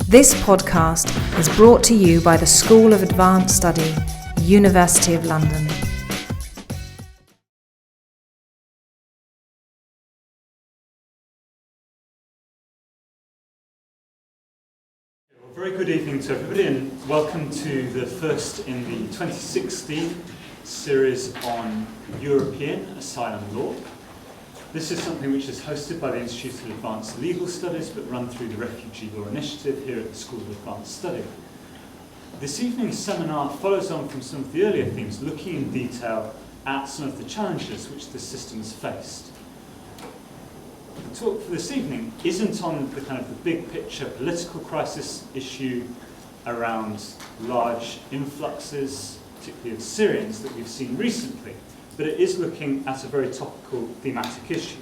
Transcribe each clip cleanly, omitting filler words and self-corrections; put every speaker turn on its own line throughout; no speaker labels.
This podcast is brought to you by the School of Advanced Study, University of London.
Well, very good evening to everybody and welcome to the first in the 2016 series on European Asylum Law. This is something which is hosted by the Institute of Advanced Legal Studies but run through the Refugee Law Initiative here at the School of Advanced Study. This evening's seminar follows on from some of the earlier themes, looking in detail at some of the challenges which the system has faced. The talk for this evening isn't on the kind of the big picture political crisis issue around large influxes, particularly of Syrians, that we've seen recently, but it is looking at a very topical thematic issue,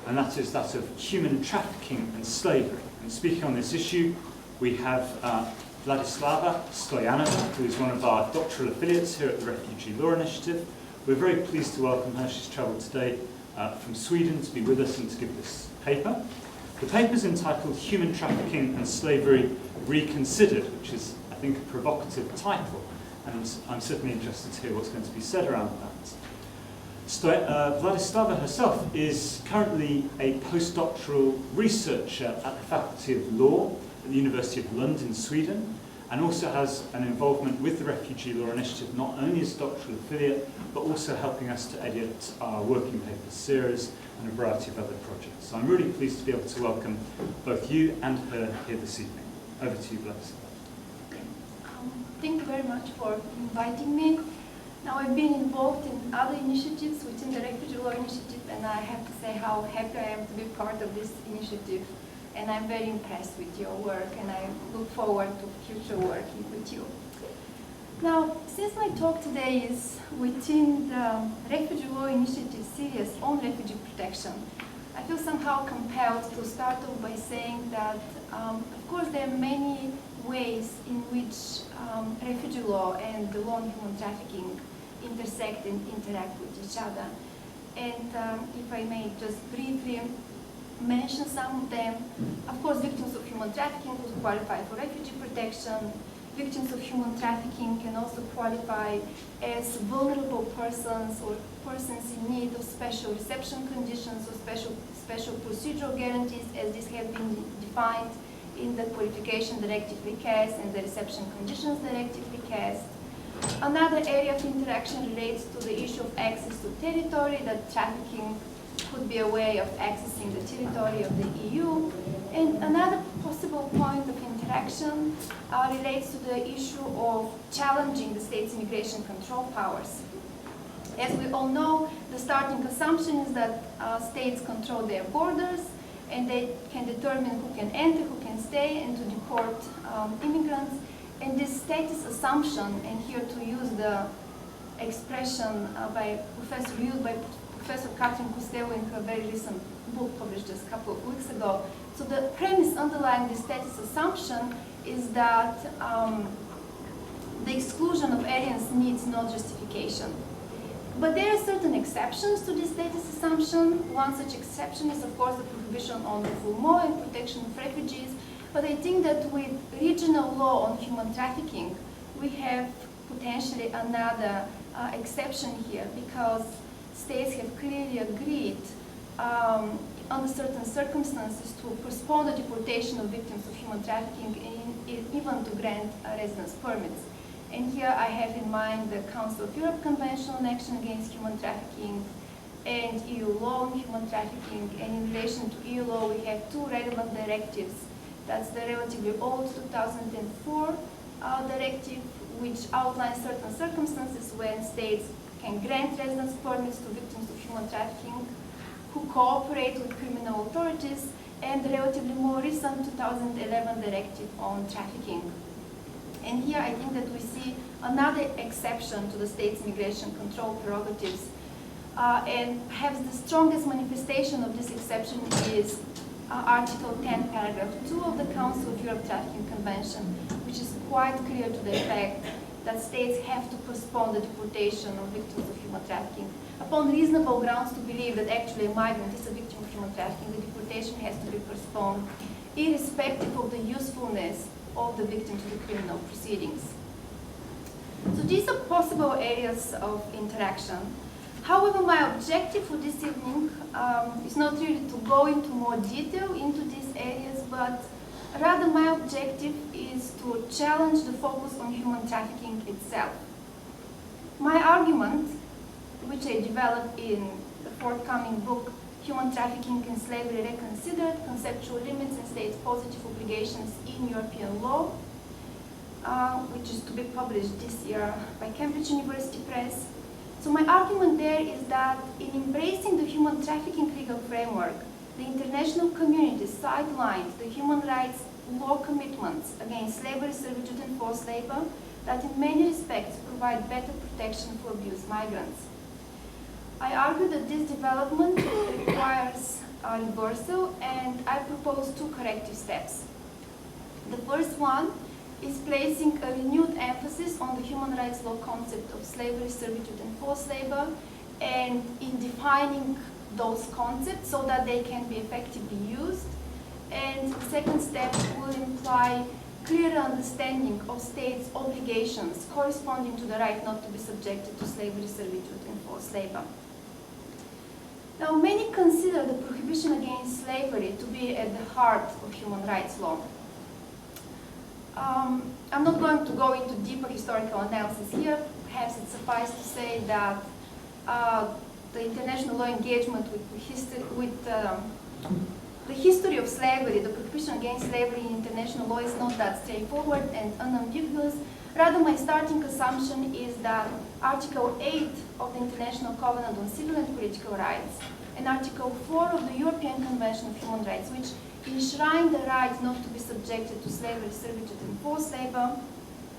and that is that of human trafficking and slavery. And speaking on this issue, we have Vladislava Stoyanova, who is one of our doctoral affiliates here at the Refugee Law Initiative. We're very pleased to welcome her. She's travelled today from Sweden to be with us and to give this paper. The paper is entitled Human Trafficking and Slavery Reconsidered, which is, I think, a provocative title, and I'm certainly interested to hear what's going to be said around that. Vladislava herself is currently a postdoctoral researcher at the Faculty of Law at the University of Lund in Sweden, and also has an involvement with the Refugee Law Initiative, not only as a doctoral affiliate, but also helping us to edit our working paper series and a variety of other projects. So I'm really pleased to be able to welcome both you and her here this evening. Over to you, Vladislava.
Thank you very much for inviting me. Now, I've been involved in other initiatives within the Refugee Law Initiative, and I have to say how happy I am to be part of this initiative. And I'm very impressed with your work, and I look forward to future working with you. Now, since my talk today is within the Refugee Law Initiative series on refugee protection, I feel somehow compelled to start off by saying that, of course, there are many ways in which refugee law and the law on human trafficking intersect and interact with each other. And if I may just briefly mention some of them. Of course, victims of human trafficking who qualify for refugee protection. Victims of human trafficking can also qualify as vulnerable persons or persons in need of special reception conditions or special procedural guarantees, as these have been defined in the Qualification Directive recast and the Reception Conditions Directive recast. Another area of interaction relates to the issue of access to territory, that trafficking could be a way of accessing the territory of the EU. And another possible point of interaction relates to the issue of challenging the state's immigration control powers. As we all know, the starting assumption is that states control their borders, and they can determine who can enter, who can stay, and to deport immigrants. And this status assumption, and here to use the expression used by Professor Catherine Costello in her very recent book published just a couple of weeks ago. So the premise underlying this status assumption is that the exclusion of aliens needs no justification. But there are certain exceptions to this status assumption. One such exception is, of course, the prohibition on the full law and protection of refugees. But I think that with regional law on human trafficking, we have potentially another exception here, because states have clearly agreed under certain circumstances to postpone the deportation of victims of human trafficking and even to grant residence permits. And here I have in mind the Council of Europe Convention on Action Against Human Trafficking and EU law on human trafficking. And in relation to EU law, we have two relevant directives. That's the relatively old 2004 directive, which outlines certain circumstances when states can grant residence permits to victims of human trafficking who cooperate with criminal authorities, and the relatively more recent 2011 directive on trafficking. And here I think that we see another exception to the state's immigration control prerogatives. And perhaps the strongest manifestation of this exception is Article 10, Paragraph 2 of the Council of Europe Trafficking Convention, which is quite clear to the effect that states have to postpone the deportation of victims of human trafficking upon reasonable grounds to believe that actually a migrant is a victim of human trafficking. The deportation has to be postponed. irrespective of the usefulness of the victim to the criminal proceedings. So these are possible areas of interaction. However, my objective for this evening is not really to go into more detail into these areas, but rather my objective is to challenge the focus on human trafficking itself. My argument, which I developed in the forthcoming book, Human Trafficking and Slavery Reconsidered, Conceptual Limits and States' Positive Obligations in European Law, which is to be published this year by Cambridge University Press. So my argument there is that in embracing the human trafficking legal framework, the international community sidelined the human rights law commitments against slavery, servitude, and forced labor that in many respects provide better protection for abused migrants. I argue that this development requires a reversal, and I propose two corrective steps. The first one is placing a renewed emphasis on the human rights law concept of slavery, servitude, and forced labor, and in defining those concepts so that they can be effectively used. And the second step will imply clearer understanding of states' obligations corresponding to the right not to be subjected to slavery, servitude, and forced labor. Now, many consider the prohibition against slavery to be at the heart of human rights law. I'm not going to go into deeper historical analysis here. Perhaps it suffices to say that the international law engagement with the history of slavery, the prohibition against slavery in international law is not that straightforward and unambiguous. Rather, my starting assumption is that Article 8 of the International Covenant on Civil and Political Rights and Article 4 of the European Convention of Human Rights, which enshrine the right not to be subjected to slavery, servitude, and forced labor,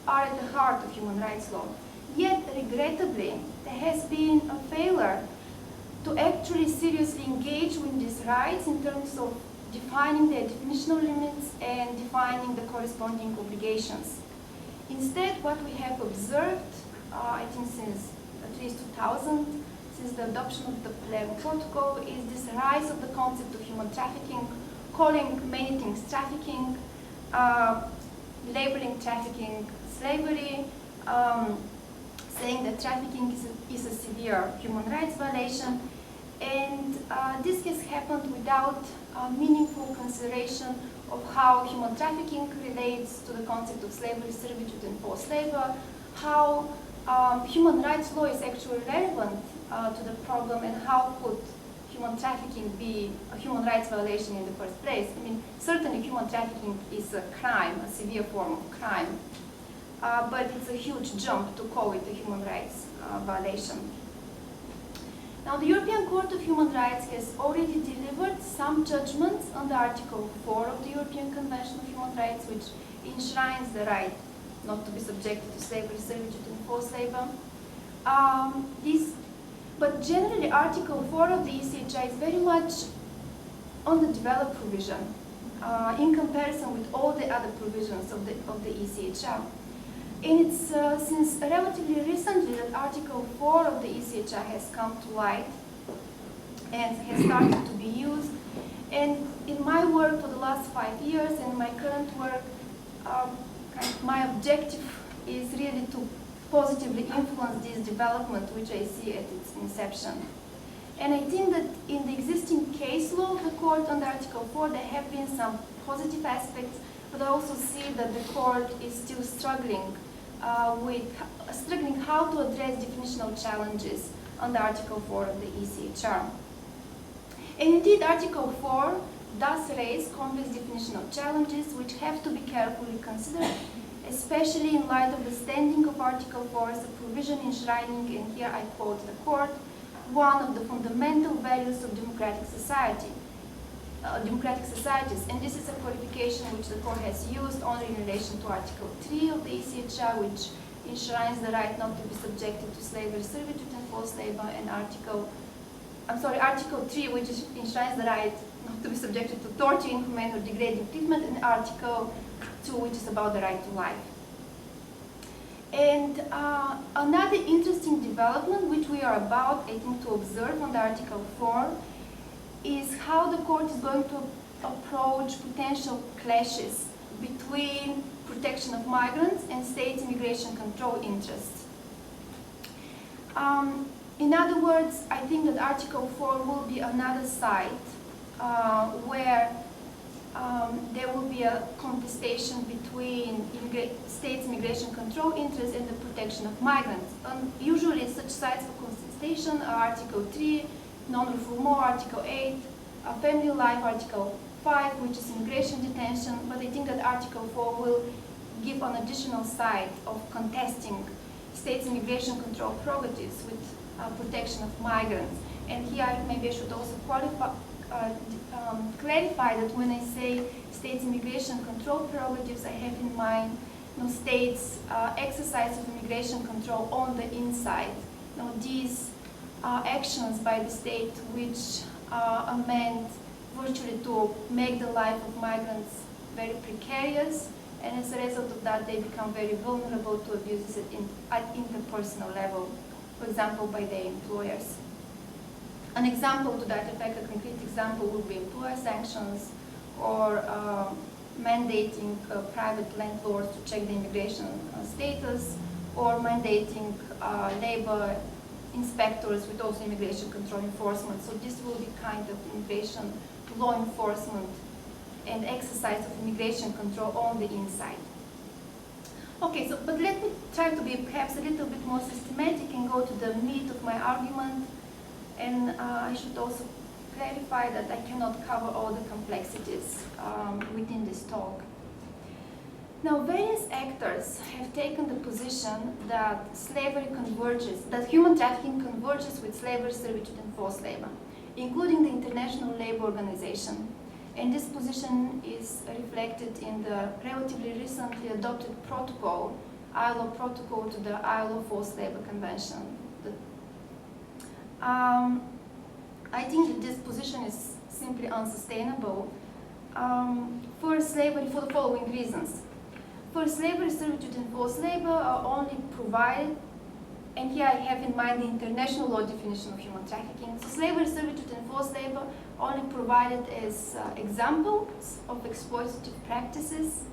are at the heart of human rights law. Yet, regrettably, there has been a failure to actually seriously engage with these rights in terms of defining their definitional limits and defining the corresponding obligations. Instead, what we have observed, I think since at least 2000, since the adoption of the Palermo Protocol, is this rise of the concept of human trafficking, calling many things trafficking, labeling trafficking slavery, saying that trafficking is a severe human rights violation, and this has happened without meaningful consideration of how human trafficking relates to the concept of slavery, servitude, and forced labor, how human rights law is actually relevant to the problem, and how could human trafficking be a human rights violation in the first place. I mean, certainly human trafficking is a crime, a severe form of crime, but it's a huge jump to call it a human rights violation. Now, the European Court of Human Rights has already delivered some judgments under Article 4 of the European Convention of Human Rights, which enshrines the right not to be subjected to slavery, servitude, and forced labor. But generally, Article 4 of the ECHR is very much on the developed provision in comparison with all the other provisions of the ECHR. And it's since relatively recently that Article 4 of the ECHR has come to light and has started to be used. And in my work for the last 5 years and my current work, my objective is really to positively influence this development, which I see at its inception. And I think that in the existing case law of the court under Article 4, there have been some positive aspects, but I also see that the court is still struggling how to address definitional challenges under Article 4 of the ECHR. And indeed, Article 4 does raise complex definitional challenges which have to be carefully considered, especially in light of the standing of Article 4 as a provision enshrining, and here I quote the court, one of the fundamental values of democratic societies. And this is a qualification which the court has used only in relation to Article 3 of the ECHR, which enshrines the right not to be subjected to slavery, servitude, and forced labor, and Article 3, which enshrines the right not to be subjected to torture, inhumane, or degrading treatment, and Article 2, which is about the right to life. And another interesting development which we are about, I think, to observe under Article 4 is how the court is going to approach potential clashes between protection of migrants and state immigration control interests. In other words, I think that Article 4 will be another site where there will be a contestation between state immigration control interests and the protection of migrants. Usually such sites for contestation are Article 3, non-refoulement, Article 8, family life, Article 5, which is immigration detention, but I think that Article 4 will give an additional side of contesting states' immigration control prerogatives with protection of migrants. And here maybe I should also clarify that when I say states' immigration control prerogatives, I have in mind states' exercise of immigration control on the inside. These actions by the state which are meant virtually to make the life of migrants very precarious, and as a result of that they become very vulnerable to abuses at interpersonal level, for example by their employers. An example to that effect, a concrete example, would be employer sanctions or mandating private landlords to check the immigration status, or mandating labor inspectors with also immigration control enforcement. So this will be kind of immigration law enforcement and exercise of immigration control on the inside. Okay, so but let me try to be perhaps a little bit more systematic and go to the meat of my argument. And I should also clarify that I cannot cover all the complexities within this talk. Now, various actors have taken the position that slavery converges, that human trafficking converges with slavery, servitude, and forced labor, including the International Labour Organization. And this position is reflected in the relatively recently adopted protocol, ILO protocol to the ILO Forced Labor Convention. I think that this position is simply unsustainable for slavery for the following reasons. For slavery, servitude, and forced labor are only provided, and here I have in mind the international law definition of human trafficking. So slavery, servitude, and forced labor are only provided as examples of exploitative practices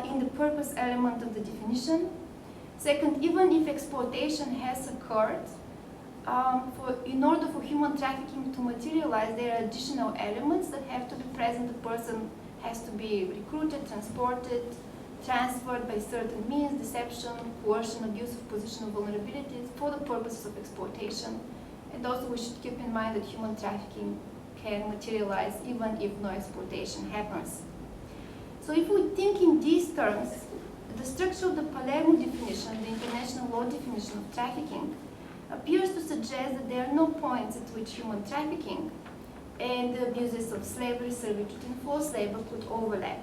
in the purpose element of the definition. Second, even if exploitation has occurred, in order for human trafficking to materialize, there are additional elements that have to be present. The person has to be recruited, transported, transferred by certain means, deception, coercion, abuse of position of vulnerabilities for the purposes of exploitation. And also we should keep in mind that human trafficking can materialize even if no exploitation happens. So if we think in these terms, the structure of the Palermo definition, the international law definition of trafficking, appears to suggest that there are no points at which human trafficking and the abuses of slavery, servitude, and forced labor could overlap.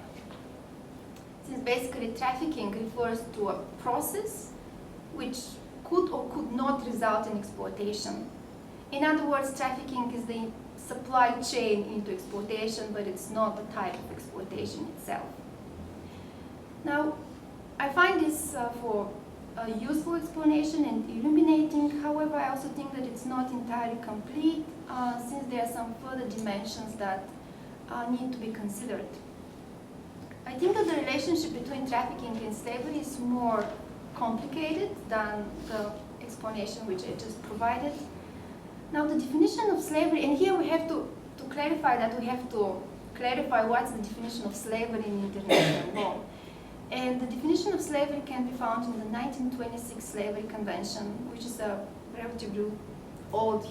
Since basically trafficking refers to a process which could or could not result in exploitation. In other words, trafficking is the supply chain into exploitation, but it's not the type of exploitation itself. Now, I find this for a useful explanation and illuminating. However, I also think that it's not entirely complete since there are some further dimensions that need to be considered. I think that the relationship between trafficking and slavery is more complicated than the explanation which I just provided. Now, the definition of slavery, and here we have to clarify that we have to clarify what's the definition of slavery in international law. And the definition of slavery can be found in the 1926 Slavery Convention, which is a relatively old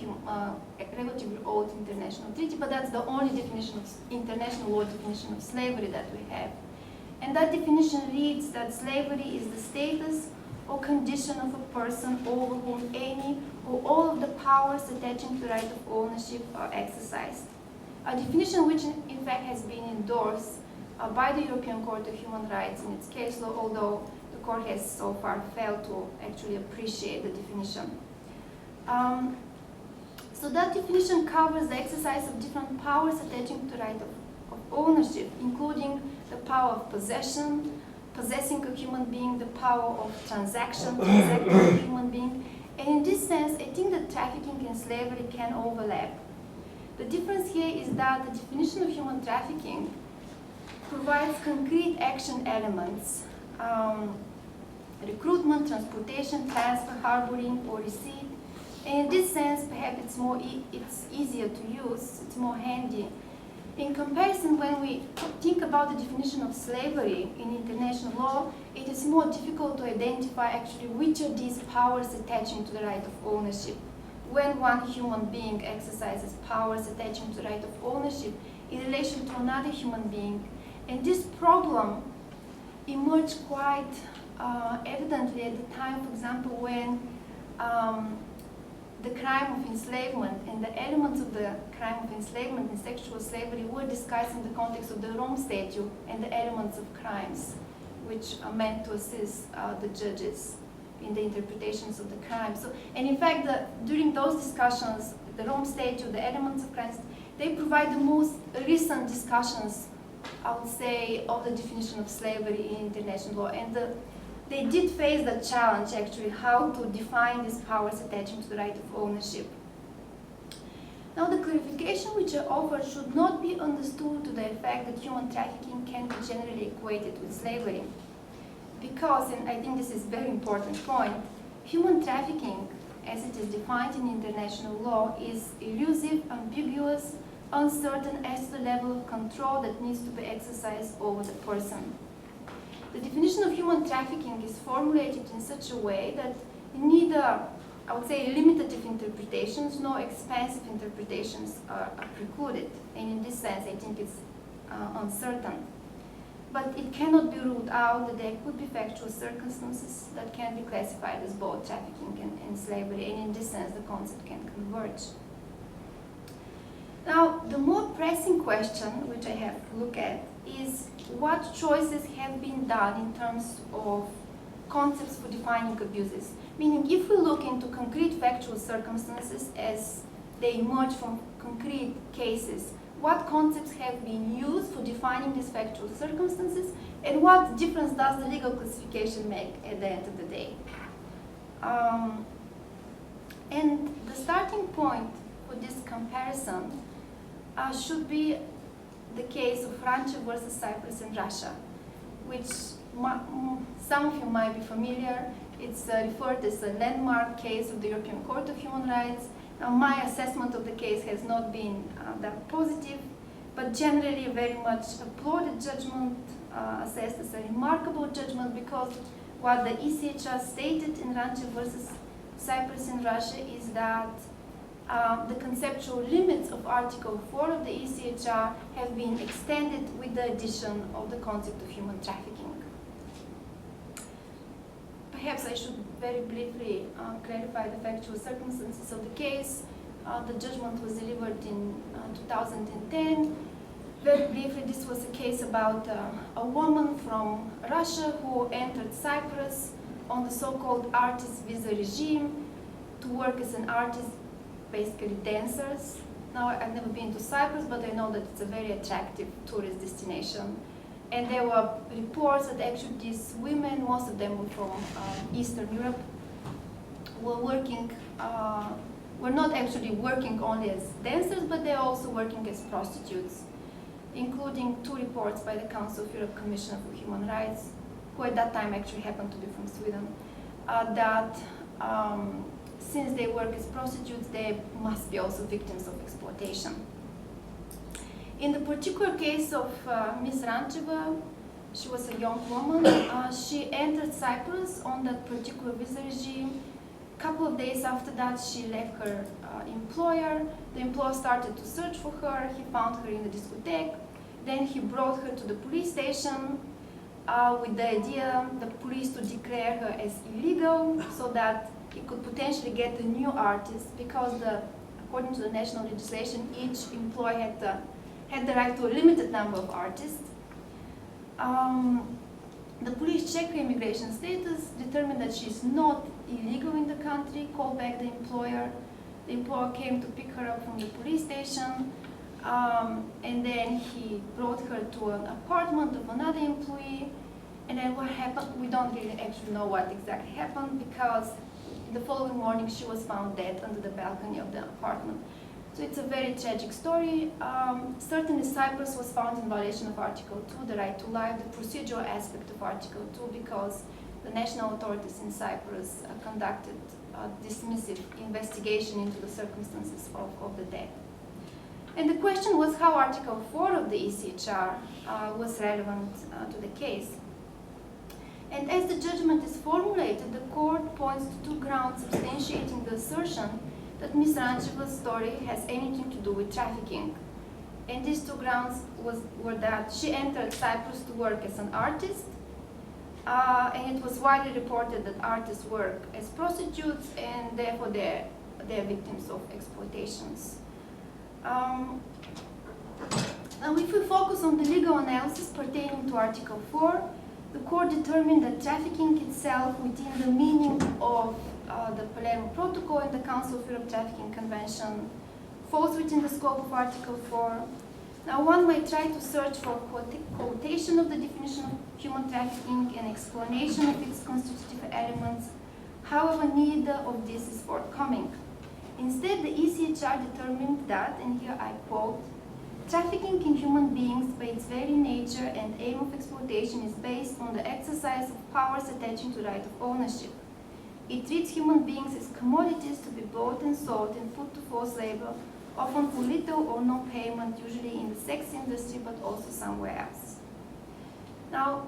international treaty, but that's the only definition of international law definition of slavery that we have. And that definition reads that slavery is the status or condition of a person over whom any or all of the powers attaching to the right of ownership are exercised. A definition which in fact has been endorsed by the European Court of Human Rights in its case law, although the court has so far failed to actually appreciate the definition. So that definition covers the exercise of different powers attaching to the right of ownership, including the power of possession, possessing a human being, the power of transaction, transacting a human being. And in this sense, I think that trafficking and slavery can overlap. The difference here is that the definition of human trafficking provides concrete action elements, recruitment, transportation, transfer, harboring, or receipt. And in this sense, perhaps it's easier to use, it's more handy. In comparison, when we think about the definition of slavery in international law, it is more difficult to identify actually which of these powers attaching to the right of ownership. When one human being exercises powers attaching to the right of ownership in relation to another human being. And this problem emerged quite evidently at the time, for example, when the crime of enslavement and the elements of the crime of enslavement and sexual slavery were discussed in the context of the Rome Statute and the elements of crimes, which are meant to assist the judges in the interpretations of the crime. So, and in fact, during those discussions, the Rome Statute, the elements of crimes, they provide the most recent discussions, I would say, of the definition of slavery in international law. And they did face the challenge, actually, how to define these powers attaching to the right of ownership. Now, the clarification which I offer should not be understood to the effect that human trafficking can be generally equated with slavery. Because, and I think this is a very important point, human trafficking, as it is defined in international law, is elusive, ambiguous, uncertain as to the level of control that needs to be exercised over the person. The definition of human trafficking is formulated in such a way that neither, I would say, limitative interpretations nor expansive interpretations are precluded. And in this sense, I think it's uncertain. But it cannot be ruled out that there could be factual circumstances that can be classified as both trafficking and slavery. And in this sense, the concept can converge. Now, the more pressing question, which I have to look at, is what choices have been done in terms of concepts for defining abuses. Meaning, if we look into concrete factual circumstances as they emerge from concrete cases, what concepts have been used for defining these factual circumstances, and what difference does the legal classification make at the end of the day? And the starting point for this comparison should be the case of Ranche versus Cyprus and Russia, which some of you might be familiar. It's referred as a landmark case of the European Court of Human Rights. Now, my assessment of the case has not been that positive, but generally a very much applauded judgment, assessed as a remarkable judgment, because what the ECHR stated in Ranche versus Cyprus and Russia is that the conceptual limits of Article 4 of the ECHR have been extended with the addition of the concept of human trafficking. Perhaps I should very briefly clarify the factual circumstances of the case. The judgment was delivered in 2010. Very briefly, this was a case about a woman from Russia who entered Cyprus on the so-called artist visa regime to work as an artist, basically dancers. Now, I've never been to Cyprus, but I know that it's a very attractive tourist destination. And there were reports that actually these women, most of them were from Eastern Europe, were not actually working only as dancers, but they're also working as prostitutes, including 2 reports by the Council of Europe Commission for Human Rights, who at that time actually happened to be from Sweden, that since they work as prostitutes, they must be also victims of exploitation. In the particular case of Ms. Rancheva, she was a young woman. She entered Cyprus on that particular visa regime. A couple of days after that, she left her employer. The employer started to search for her. He found her in the discotheque. Then he brought her to the police station with the idea, the police, to declare her as illegal so that he could potentially get a new artist, because according to the national legislation, each employer had the right to a limited number of artists. The police checked her immigration status, determined that she's not illegal in the country, called back the employer. The employer came to pick her up from the police station, and then he brought her to an apartment of another employee. And then what happened, we don't really actually know what exactly happened, because the following morning she was found dead under the balcony of the apartment. So it's a very tragic story. Certainly Cyprus was found in violation of Article 2, the right to life, the procedural aspect of Article 2, because the national authorities in Cyprus conducted a dismissive investigation into the circumstances of the death. And the question was how Article 4 of the ECHR was relevant to the case. And as the judgment is formulated, the court points to two grounds substantiating the assertion that Ms. Rancheva's story has anything to do with trafficking. And these two grounds were that she entered Cyprus to work as an artist, and it was widely reported that artists work as prostitutes, and therefore they're victims of exploitations. Now, if we focus on the legal analysis pertaining to Article 4, the court determined that trafficking itself within the meaning of the Palermo Protocol and the Council of Europe Trafficking Convention falls within the scope of Article 4. Now, one may try to search for quotation of the definition of human trafficking and explanation of its constitutive elements. However, neither of this is forthcoming. Instead, the ECHR determined that, and here I quote, trafficking in human beings by its very nature and aim of exploitation is based on the exercise of powers attaching to the right of ownership. It treats human beings as commodities to be bought and sold and put to forced labor, often for little or no payment, usually in the sex industry, but also somewhere else. Now,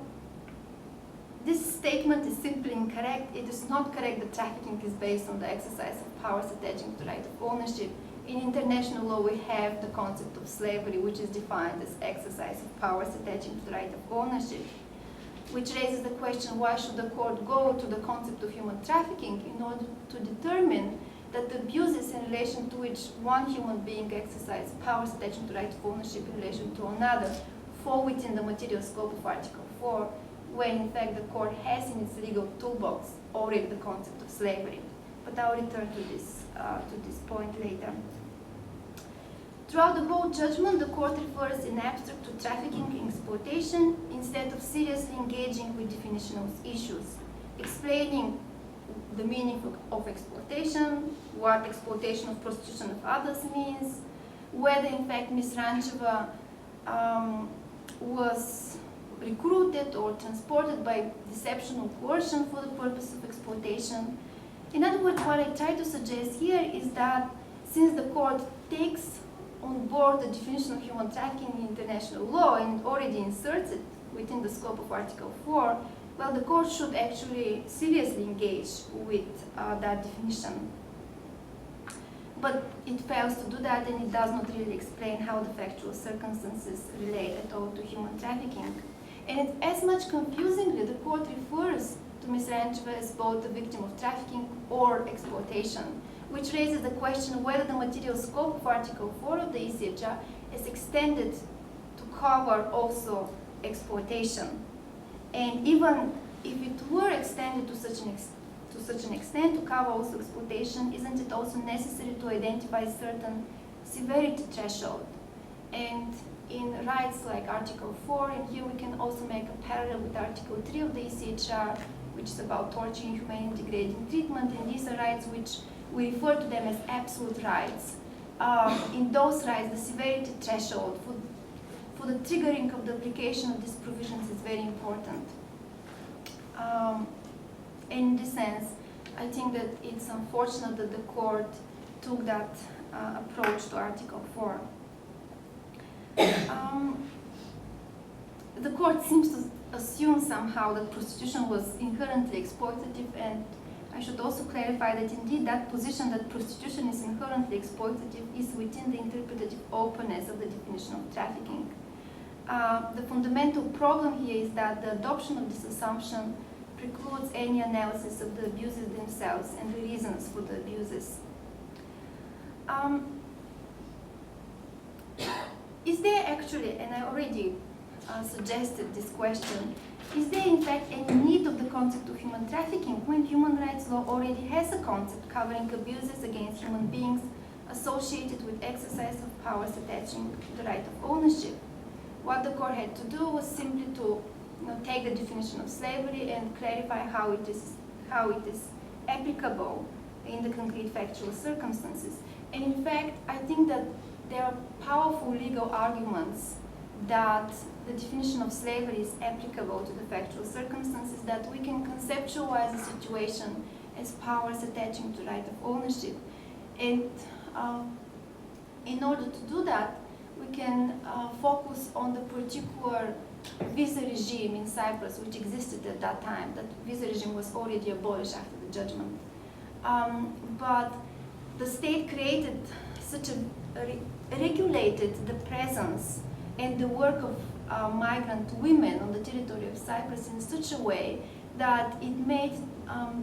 this statement is simply incorrect. It is not correct that trafficking is based on the exercise of powers attaching to the right of ownership. In international law, we have the concept of slavery, which is defined as exercise of powers attaching to the right of ownership, which raises the question, why should the court go to the concept of human trafficking in order to determine that the abuses in relation to which one human being exercises powers attaching to the right of ownership in relation to another fall within the material scope of Article 4, when in fact the court has in its legal toolbox already the concept of slavery. But I'll return to this point later. Throughout the whole judgment, the court refers in abstract to trafficking and exploitation instead of seriously engaging with definitional issues, explaining the meaning of exploitation, what exploitation of prostitution of others means, whether in fact Ms. Rancheva was recruited or transported by deception or coercion for the purpose of exploitation. In other words, what I try to suggest here is that since the court takes on board the definition of human trafficking in international law and already inserts it within the scope of Article 4, well, the court should actually seriously engage with that definition. But it fails to do that, and it does not really explain how the factual circumstances relate at all to human trafficking. And as much confusingly, the court refers to Ms. Rancheva as both a victim of trafficking or exploitation, which raises the question whether the material scope of Article 4 of the ECHR is extended to cover also exploitation. And even if it were extended to such an extent to cover also exploitation, isn't it also necessary to identify certain severity threshold? And in rights like Article 4, and here we can also make a parallel with Article 3 of the ECHR, which is about torture, inhumane, and degrading treatment, and these are rights which we refer to them as absolute rights. In those rights, the severity threshold for the triggering of the application of these provisions is very important. In this sense, I think that it's unfortunate that the court took that approach to Article 4. The court seems to assume somehow that prostitution was inherently exploitative, and I should also clarify that indeed that position that prostitution is inherently exploitative is within the interpretative openness of the definition of trafficking. The fundamental problem here is that the adoption of this assumption precludes any analysis of the abuses themselves and the reasons for the abuses. Is there actually, and I already suggested this question, is there in fact any need of the concept of human trafficking when human rights law already has a concept covering abuses against human beings associated with exercise of powers attaching to the right of ownership? What the court had to do was simply to take the definition of slavery and clarify how it is applicable in the concrete factual circumstances. And in fact, I think that there are powerful legal arguments that the definition of slavery is applicable to the factual circumstances, that we can conceptualize the situation as powers attaching to right of ownership. And in order to do that, we can focus on the particular visa regime in Cyprus, which existed at that time. That visa regime was already abolished after the judgment. But the state created such regulated the presence and the work of migrant women on the territory of Cyprus in such a way that it made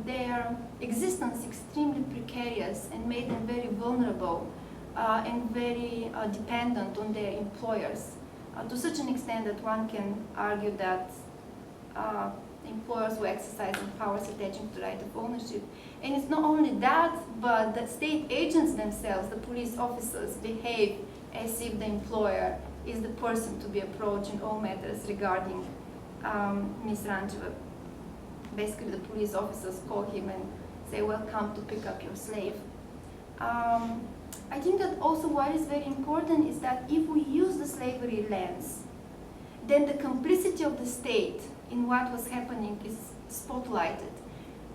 their existence extremely precarious and made them very vulnerable and very dependent on their employers, to such an extent that one can argue that employers were exercising powers attaching to right of ownership. And it's not only that, but the state agents themselves, the police officers, behave as if the employer is the person to be approached in all matters regarding Ms. Rancheva. Basically, the police officers call him and say, "Well, come to pick up your slave." I think that also what is very important is that if we use the slavery lens, then the complicity of the state in what was happening is spotlighted.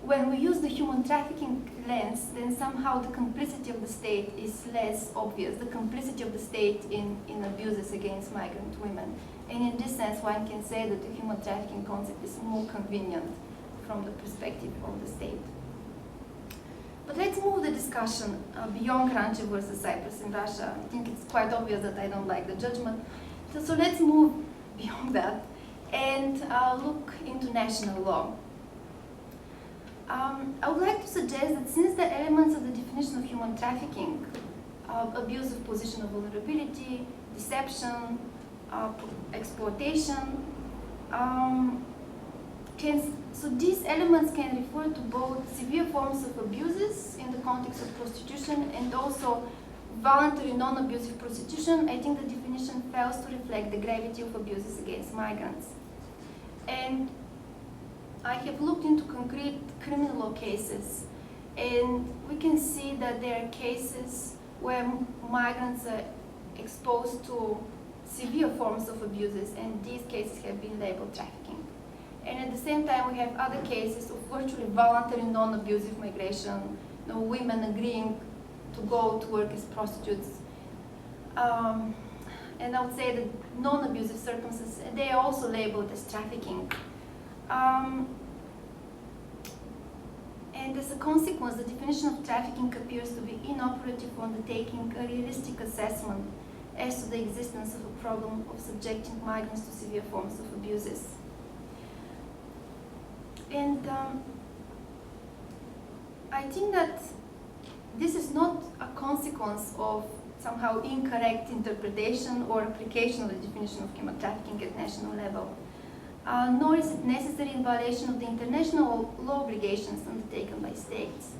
When we use the human trafficking lens, then somehow the complicity of the state is less obvious, the complicity of the state in abuses against migrant women. And in this sense, one can say that the human trafficking concept is more convenient from the perspective of the state. But let's move the discussion beyond Ranchev versus Cyprus and Russia. I think it's quite obvious that I don't like the judgment. So let's move beyond that and look into national law. I would like to suggest that since the elements of the definition of human trafficking, abuse of position of vulnerability, deception, exploitation, so these elements can refer to both severe forms of abuses in the context of prostitution and also voluntary non-abusive prostitution. I think the definition fails to reflect the gravity of abuses against migrants. And I have looked into concrete criminal law cases, and we can see that there are cases where migrants are exposed to severe forms of abuses, and these cases have been labeled trafficking. And at the same time, we have other cases of virtually voluntary non-abusive migration, women agreeing to go to work as prostitutes. And I would say that non-abusive circumstances, they are also labeled as trafficking. And as a consequence, the definition of trafficking appears to be inoperative for undertaking a realistic assessment as to the existence of a problem of subjecting migrants to severe forms of abuses. And I think that this is not a consequence of somehow incorrect interpretation or application of the definition of human trafficking at national level, nor is it necessary in violation of the international law obligations undertaken by states.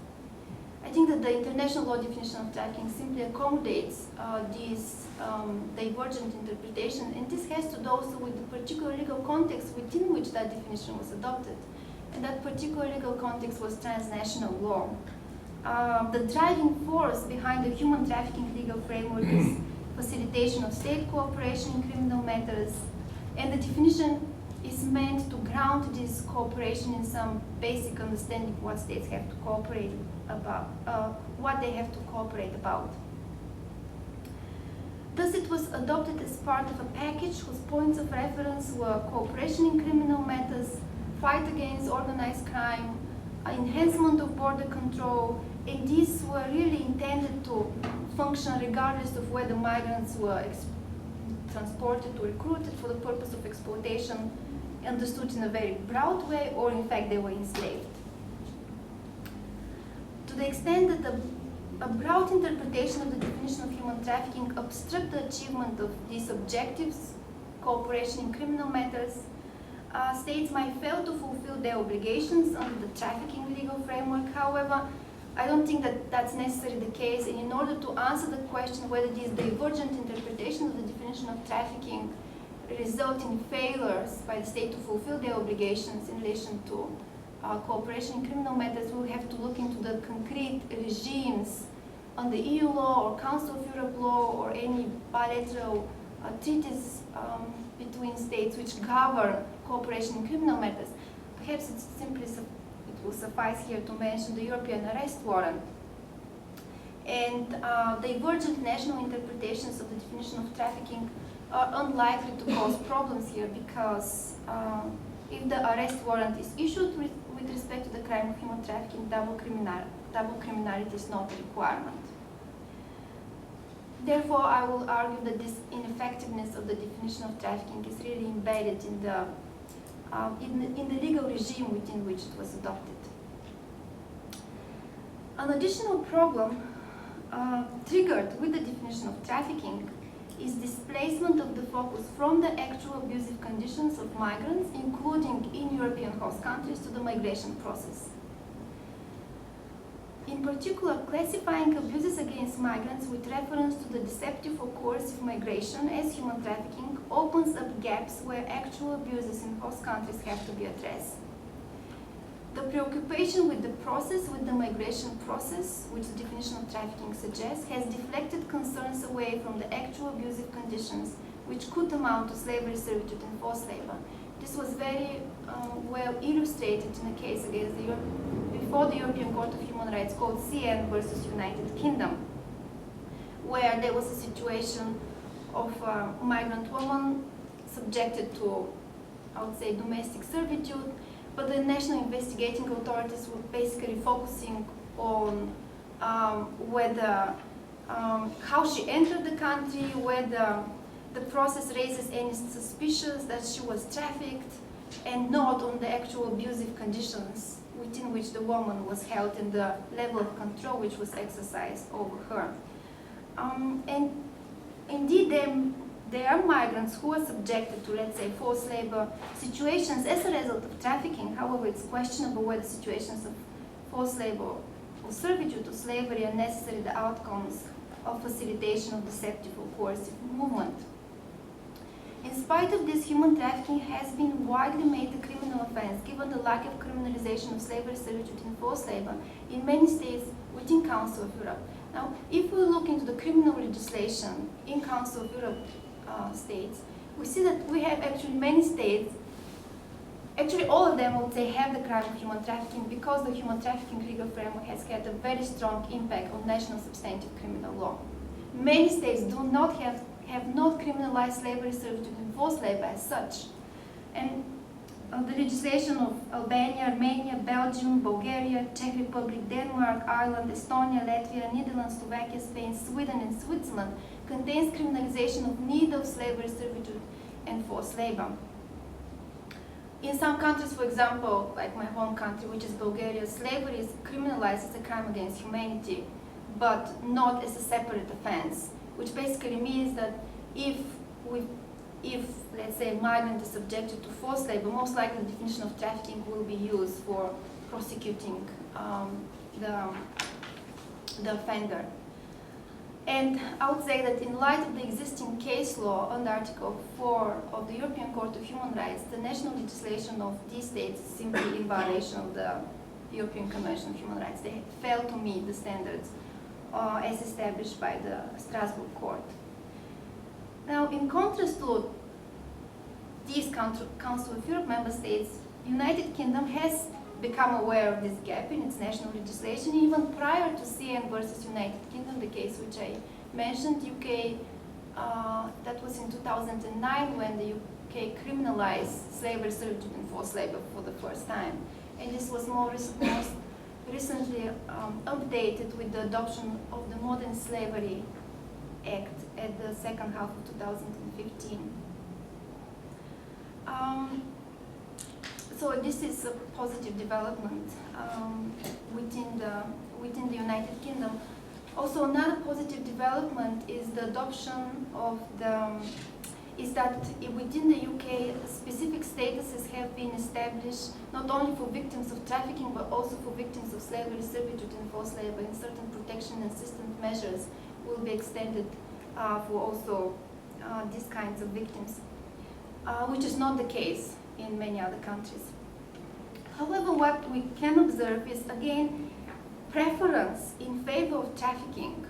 I think that the international law definition of trafficking simply accommodates this divergent interpretation, and this has to do also with the particular legal context within which that definition was adopted. And that particular legal context was transnational law. The driving force behind the human trafficking legal framework is facilitation of state cooperation in criminal matters, and the definition is meant to ground this cooperation in some basic understanding of what states have to cooperate about, what they have to cooperate about. Thus, it was adopted as part of a package whose points of reference were cooperation in criminal matters, fight against organized crime, enhancement of border control, and these were really intended to function regardless of whether migrants were transported or recruited for the purpose of exploitation, understood in a very broad way, or in fact they were enslaved. To the extent that a broad interpretation of the definition of human trafficking obstructs the achievement of these objectives, cooperation in criminal matters, states might fail to fulfill their obligations under the trafficking legal framework. However, I don't think that that's necessarily the case, and in order to answer the question whether this divergent interpretation of the definition of trafficking result in failures by the state to fulfill their obligations in relation to cooperation in criminal matters, we'll have to look into the concrete regimes on the EU law or Council of Europe law or any bilateral treaties between states which govern cooperation in criminal matters. Perhaps it will suffice here to mention the European arrest warrant. And divergent national interpretations of the definition of trafficking are unlikely to cause problems here, because if the arrest warrant is issued with respect to the crime of human trafficking, double criminality is not a requirement. Therefore, I will argue that this ineffectiveness of the definition of trafficking is really embedded in the legal regime within which it was adopted. An additional problem triggered with the definition of trafficking is displacement of the focus from the actual abusive conditions of migrants, including in European host countries, to the migration process. In particular, classifying abuses against migrants with reference to the deceptive or coercive migration as human trafficking opens up gaps where actual abuses in host countries have to be addressed. The preoccupation with the process, with the migration process, which the definition of trafficking suggests, has deflected concerns away from the actual abusive conditions which could amount to slavery, servitude, and forced labor. This was very well illustrated in a case before the European Court of Human Rights called CN versus United Kingdom, where there was a situation of a migrant woman subjected to, I would say, domestic servitude, but the national investigating authorities were basically focusing on how she entered the country, whether the process raises any suspicions that she was trafficked, and not on the actual abusive conditions within which the woman was held and the level of control which was exercised over her. And indeed, there are migrants who are subjected to, let's say, forced labor situations as a result of trafficking. However, it's questionable whether situations of forced labor or servitude or slavery are necessarily the outcomes of facilitation of deceptive or coercive movement. In spite of this, human trafficking has been widely made a criminal offense, given the lack of criminalization of slavery, servitude, and forced labor in many states within Council of Europe. Now, if we look into the criminal legislation in Council of Europe states, we see that we have actually many states, actually all of them, I would say, have the crime of human trafficking, because the human trafficking legal framework has had a very strong impact on national substantive criminal law. Many states do not have not criminalized slavery, servitude, and forced labor as such. And the legislation of Albania, Armenia, Belgium, Bulgaria, Czech Republic, Denmark, Ireland, Estonia, Latvia, Netherlands, Slovakia, Spain, Sweden, and Switzerland contains criminalization of need of slavery, servitude, and forced labor. In some countries, for example, like my home country, which is Bulgaria, slavery is criminalized as a crime against humanity, but not as a separate offense, which basically means that if let's say, a migrant is subjected to forced labor, most likely the definition of trafficking will be used for prosecuting the offender. And I would say that in light of the existing case law under Article 4 of the European Court of Human Rights, the national legislation of these states is simply in violation of the European Convention of Human Rights. They fail to meet the standards as established by the Strasbourg Court. Now, in contrast to these Council of Europe member states, United Kingdom has become aware of this gap in its national legislation even prior to CN versus United Kingdom, the case which I mentioned, UK, that was in 2009 when the UK criminalized slavery, servitude, and forced labor for the first time. And this was most recently updated with the adoption of the Modern Slavery Act at the second half of 2015. So this is a positive development within the United Kingdom. Also, another positive development is the adoption of is that within the UK, specific statuses have been established not only for victims of trafficking, but also for victims of slavery, servitude, and forced labor, and certain protection and assistance measures will be extended for also these kinds of victims, which is not the case in many other countries. However, what we can observe is, again, preference in favor of trafficking.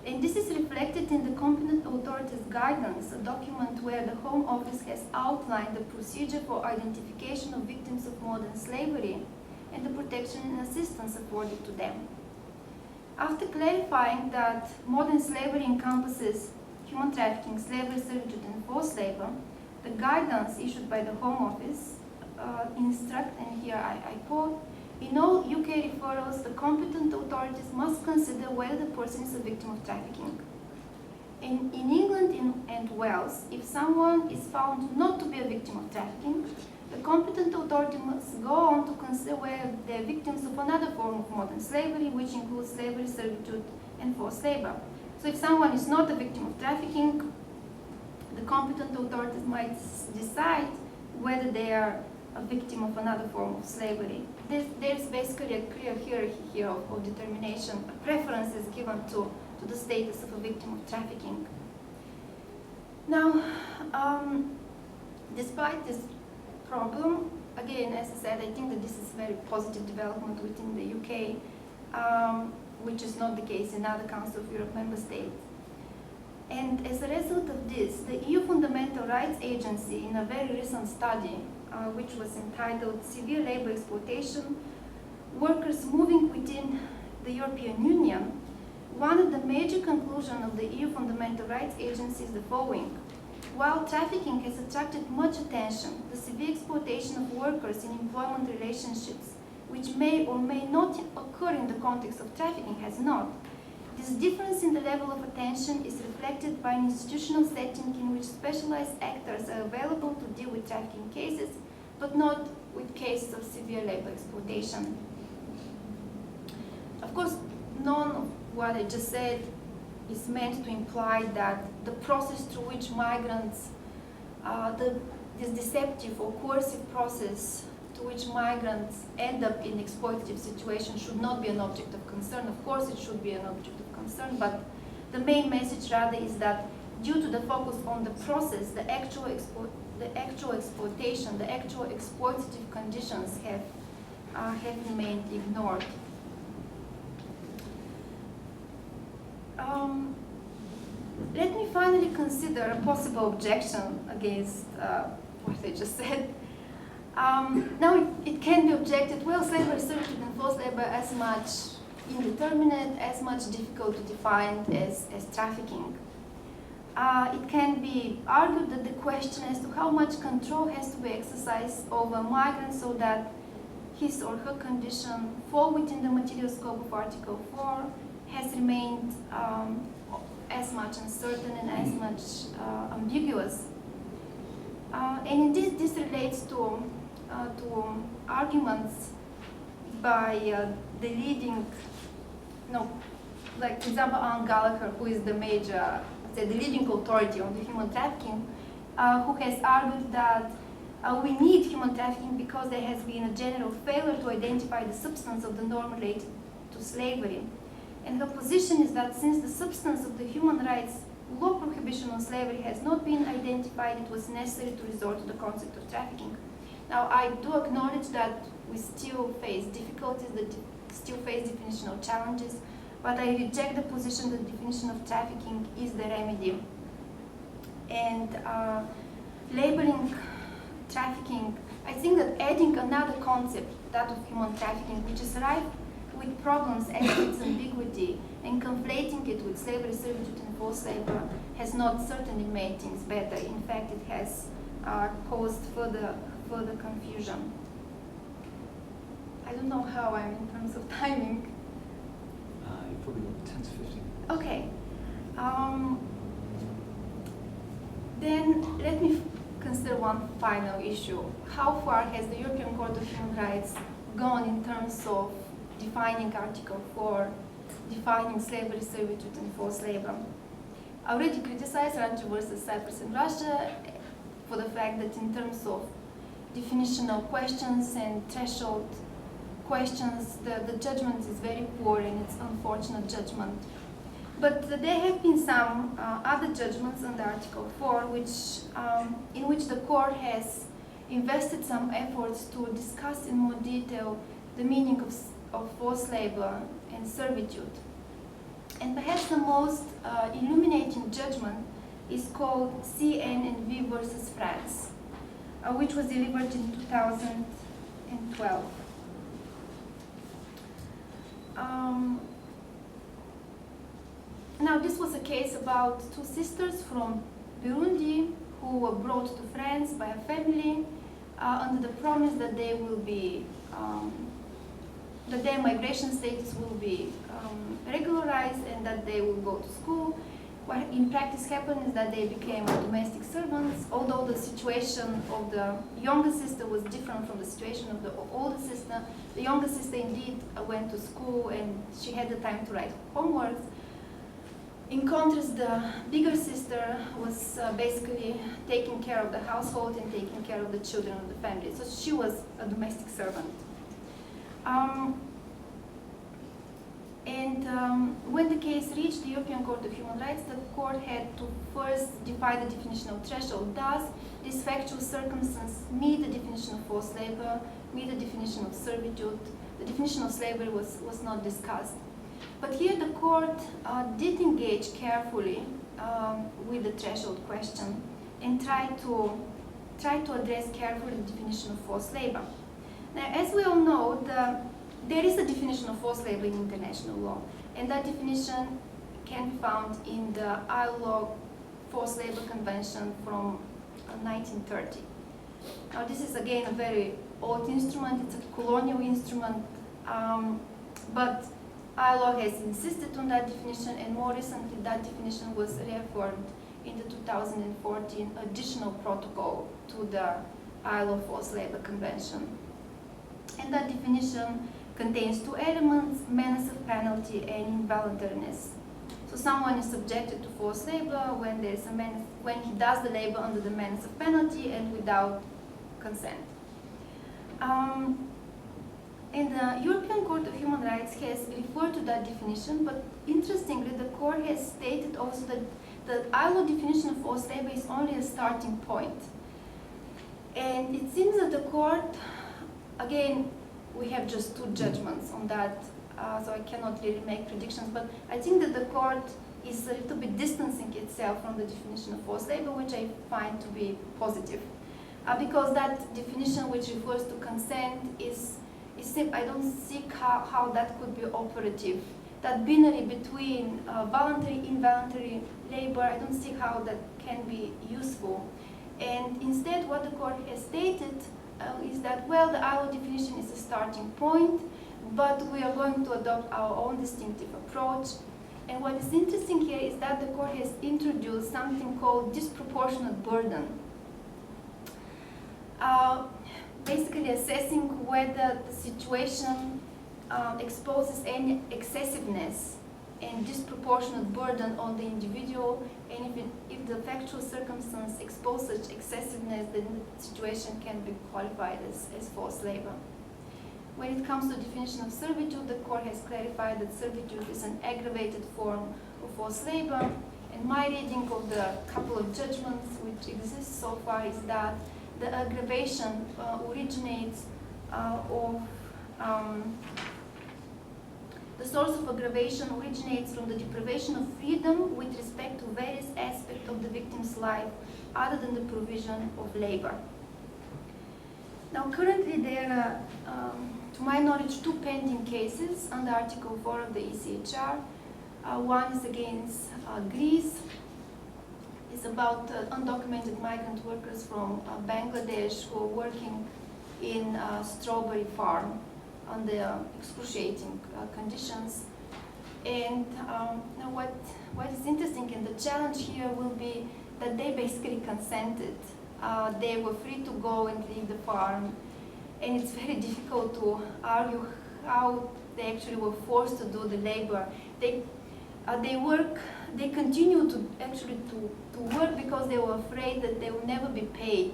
And this is reflected in the competent authorities' guidance, a document where the Home Office has outlined the procedure for identification of victims of modern slavery and the protection and assistance afforded to them. After clarifying that modern slavery encompasses human trafficking, slavery, servitude, and forced labor, the guidance issued by the Home Office instruct, and here I quote, "In all UK referrals, the competent authorities must consider whether the person is a victim of trafficking. In England and Wales, if someone is found not to be a victim of trafficking, the competent authority must go on to consider whether they are victims of another form of modern slavery, which includes slavery, servitude, and forced labor." So if someone is not a victim of trafficking, the competent authorities might decide whether they are a victim of another form of slavery. There's basically a clear hierarchy here of determination. A preference is given to the status of a victim of trafficking. Now, despite this problem, again, as I said, I think that this is a very positive development within the UK, which is not the case in other Council of Europe member states. And as a result of this, the EU Fundamental Rights Agency, in a very recent study, which was entitled "Severe Labour Exploitation, Workers Moving Within the European Union," one of the major conclusions of the EU Fundamental Rights Agency is the following. While trafficking has attracted much attention, the severe exploitation of workers in employment relationships, which may or may not occur in the context of trafficking, has not. This difference in the level of attention is reflected by an institutional setting in which specialized actors are available to deal with trafficking cases, but not with cases of severe labor exploitation. Of course, none of what I just said is meant to imply that the process through which migrants, this deceptive or coercive process to which migrants end up in exploitative situations should not be an object of concern. Of course it should be an object of concern, but the main message rather is that due to the focus on the process, the actual exploitation, the actual exploitative conditions have remained ignored. Let me finally consider a possible objection against what I just said. Now it can be objected, well, slavery, servitude, and forced labor are as much indeterminate, as much difficult to define as trafficking. It can be argued that the question as to how much control has to be exercised over a migrant so that his or her condition fall within the material scope of Article 4 has remained as much uncertain and as much ambiguous. And indeed, this relates to arguments by the leading, like for example, Alan Gallagher, who is the major, the leading authority on the human trafficking, who has argued that we need human trafficking because there has been a general failure to identify the substance of the norm related to slavery. And her position is that since the substance of the human rights law prohibition on slavery has not been identified, it was necessary to resort to the concept of trafficking. Now, I do acknowledge that we still face difficulties, that still face definitional challenges, but I reject the position that the definition of trafficking is the remedy. And labeling trafficking, I think that adding another concept, that of human trafficking, which is rife with problems as to its ambiguity, and conflating it with slavery, servitude, and forced labor has not certainly made things better. In fact, it has caused further confusion. I don't know how I'm in terms of timing.
You've probably got 10 to 15 minutes.
Okay. Then let me consider one final issue. How far has the European Court of Human Rights gone in terms of defining Article 4, defining slavery, servitude, and forced labor? I already criticized Rancho versus Cyprus and Russia for the fact that in terms of definitional questions and threshold questions, the judgment is very poor, and it's unfortunate judgment. But there have been some other judgments under Article 4 in which the court has invested some efforts to discuss in more detail the meaning of of forced labor and servitude. And perhaps the most illuminating judgment is called CN&V versus France, which was delivered in 2012. Now, this was a case about two sisters from Burundi who were brought to France by a family under the promise that they will be, that their migration status will be regularized and that they will go to school. What in practice happened is that they became domestic servants, although the situation of the younger sister was different from the situation of the older sister. The younger sister indeed went to school and she had the time to write homework. In contrast, the bigger sister was basically taking care of the household and taking care of the children of the family. So she was a domestic servant. When the case reached the European Court of Human Rights, the court had to first define the definition of threshold. Does this factual circumstance meet the definition of forced labor, meet the definition of servitude? The definition of slavery was not discussed. But here the court did engage carefully with the threshold question and tried to address carefully the definition of forced labor. Now, as we all know, there is a definition of forced labor in international law, and that definition can be found in the ILO Forced Labor Convention from 1930. Now, this is again a very old instrument, it's a colonial instrument, but ILO has insisted on that definition, and more recently that definition was reaffirmed in the 2014 additional protocol to the ILO Forced Labor Convention. And that definition contains two elements: menace of penalty and involuntariness. So someone is subjected to forced labor when there is a menace, when he does the labor under the menace of penalty and without consent. And the European Court of Human Rights has referred to that definition, but interestingly, the court has stated also that the ILO definition of forced labor is only a starting point. And it seems that the court, again, we have just two judgments on that, so I cannot really make predictions, but I think that the court is a little bit distancing itself from the definition of forced labor, which I find to be positive. Because that definition, which refers to consent, I don't see how that could be operative. That binary between voluntary, involuntary labor, I don't see how that can be useful. And instead, what the court has stated is that, well, the ILO definition is a starting point, but we are going to adopt our own distinctive approach. And what is interesting here is that the court has introduced something called disproportionate burden. Basically assessing whether the situation exposes any excessiveness and disproportionate burden on the individual, and if the factual circumstance exposes such excessiveness, then the situation can be qualified as forced labor. When it comes to the definition of servitude, the court has clarified that servitude is an aggravated form of forced labor, and my reading of the couple of judgments which exist so far is that the aggravation originates the source of aggravation originates from the deprivation of freedom with respect to various aspects of the victim's life other than the provision of labor. Now, currently there are, to my knowledge, two pending cases under Article 4 of the ECHR. One is against Greece. It's about undocumented migrant workers from Bangladesh who are working in a strawberry farm under excruciating conditions. And now what is interesting and the challenge here will be that they basically consented. They were free to go and leave the farm, and it's very difficult to argue how they actually were forced to do the labor. They continue to actually to work because they were afraid that they would never be paid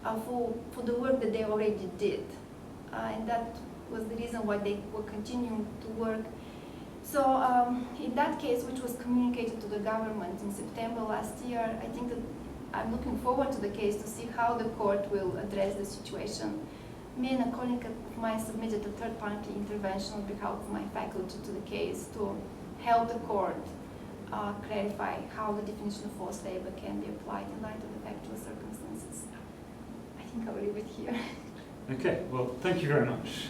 for the work that they already did, and that was the reason why they were continuing to work. So in that case, which was communicated to the government in September last year, I think that I'm looking forward to the case to see how the court will address the situation. me and a colleague of mine submitted a third-party intervention on behalf of my faculty to the case to help the court clarify how the definition of forced labor can be applied in light of the factual circumstances. I think I'll leave it here.
Okay, well, thank you very much.